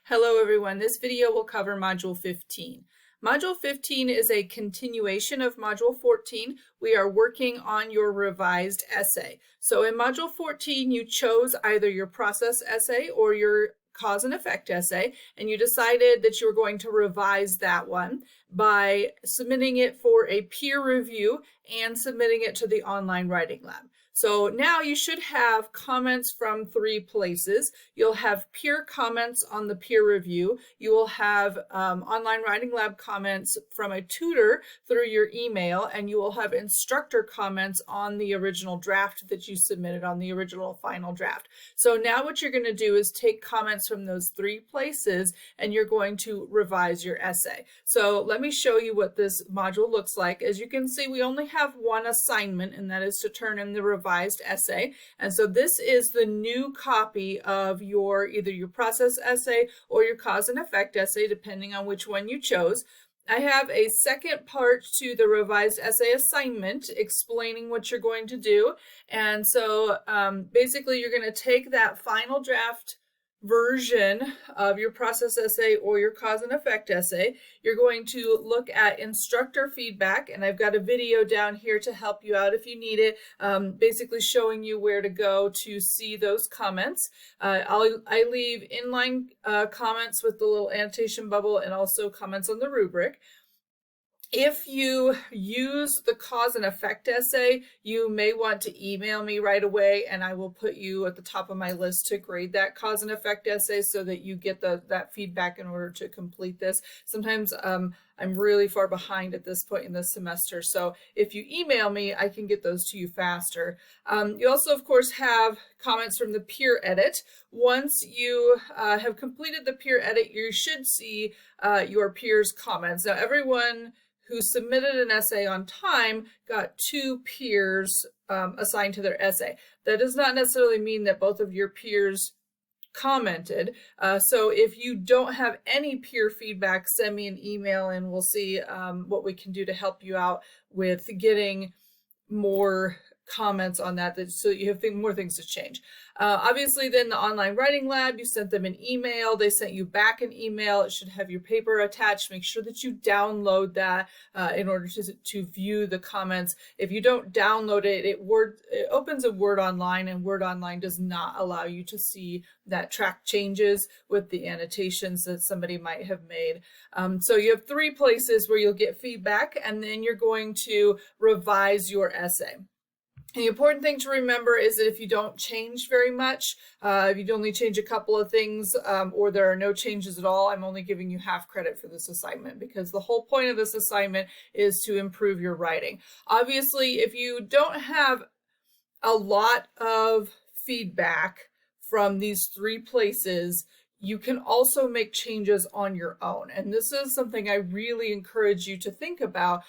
Hello everyone, this video will cover Module 15. Module 15 is a continuation of Module 14. We are working on your revised essay. So in Module 14, you chose either your process essay or your cause and effect essay, and you decided that you were going to revise that one by submitting it for a peer review and submitting it to the online writing lab. So now you should have comments from 3 places. You'll have peer comments on the peer review. You will have online writing lab comments from a tutor through your email, and you will have instructor comments on the original draft that you submitted, on the original final draft. So now what you're going to do is take comments from those 3 places and you're going to revise your essay. So let me show you what this module looks like. As you can see, we only have one assignment, and that is to turn in the revised essay. And so this is the new copy of either your process essay or your cause and effect essay, depending on which one you chose. I have a second part to the revised essay assignment explaining what you're going to do. And so basically you're going to take that final draft version of your process essay or your cause and effect essay. You're going to look at instructor feedback, and I've got a video down here to help you out if you need it, basically showing you where to go to see those comments. I leave inline comments with the little annotation bubble and also comments on the rubric. If you use the cause and effect essay, you may want to email me right away, and I will put you at the top of my list to grade that cause and effect essay so that you get that feedback in order to complete this. Sometimes I'm really far behind at this point in the semester, so if you email me, I can get those to you faster. You also, of course, have comments from the peer edit. Once you have completed the peer edit, you should see your peers' comments. Now, everyone who submitted an essay on time got 2 peers assigned to their essay. That does not necessarily mean that both of your peers commented. So if you don't have any peer feedback, send me an email and we'll see what we can do to help you out with getting more comments on that, so you have more things to change. Obviously, then the online writing lab, you sent them an email, they sent you back an email. It should have your paper attached. Make sure that you download that in order to view the comments. If you don't download it, it opens a Word Online, and Word Online does not allow you to see that track changes with the annotations that somebody might have made. So you have 3 places where you'll get feedback, and then you're going to revise your essay. The important thing to remember is that if you don't change very much, if you only change a couple of things, or there are no changes at all, I'm only giving you half credit for this assignment, because the whole point of this assignment is to improve your writing. Obviously, if you don't have a lot of feedback from these 3 places, you can also make changes on your own. And this is something I really encourage you to think about,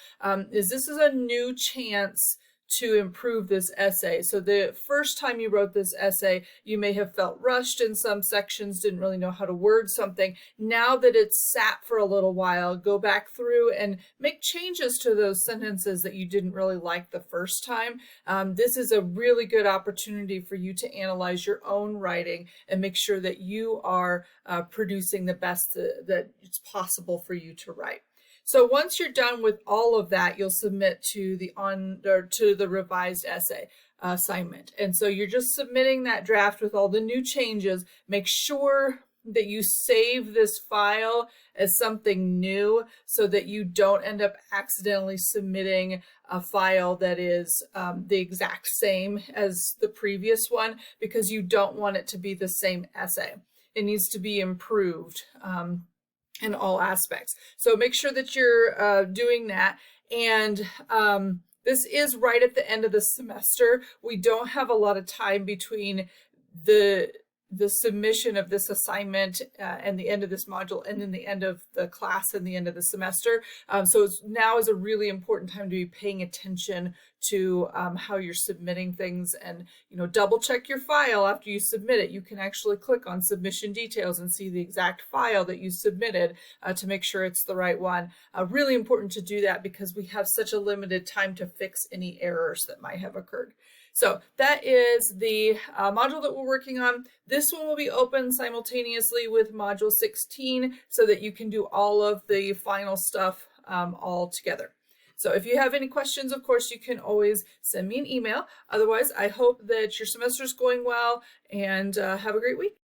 this is a new chance to improve this essay. So the first time you wrote this essay, you may have felt rushed in some sections, didn't really know how to word something. Now that it's sat for a little while, go back through and make changes to those sentences that you didn't really like the first time. This is a really good opportunity for you to analyze your own writing and make sure that you are producing the best that it's possible for you to write. So once you're done with all of that, you'll submit to the revised essay assignment. And so you're just submitting that draft with all the new changes. Make sure that you save this file as something new so that you don't end up accidentally submitting a file that is the exact same as the previous one, because you don't want it to be the same essay. It needs to be improved in all aspects. So make sure that you're doing that. And this is right at the end of the semester. We don't have a lot of time between the submission of this assignment and the end of this module, and then the end of the class and the end of the semester. So now is a really important time to be paying attention to how you're submitting things, and double check your file after you submit it. You can actually click on submission details and see the exact file that you submitted to make sure it's the right one. Really important to do that because we have such a limited time to fix any errors that might have occurred. So that is the module that we're working on. This one will be open simultaneously with module 16 so that you can do all of the final stuff all together. So if you have any questions, of course, you can always send me an email. Otherwise, I hope that your semester is going well, and have a great week.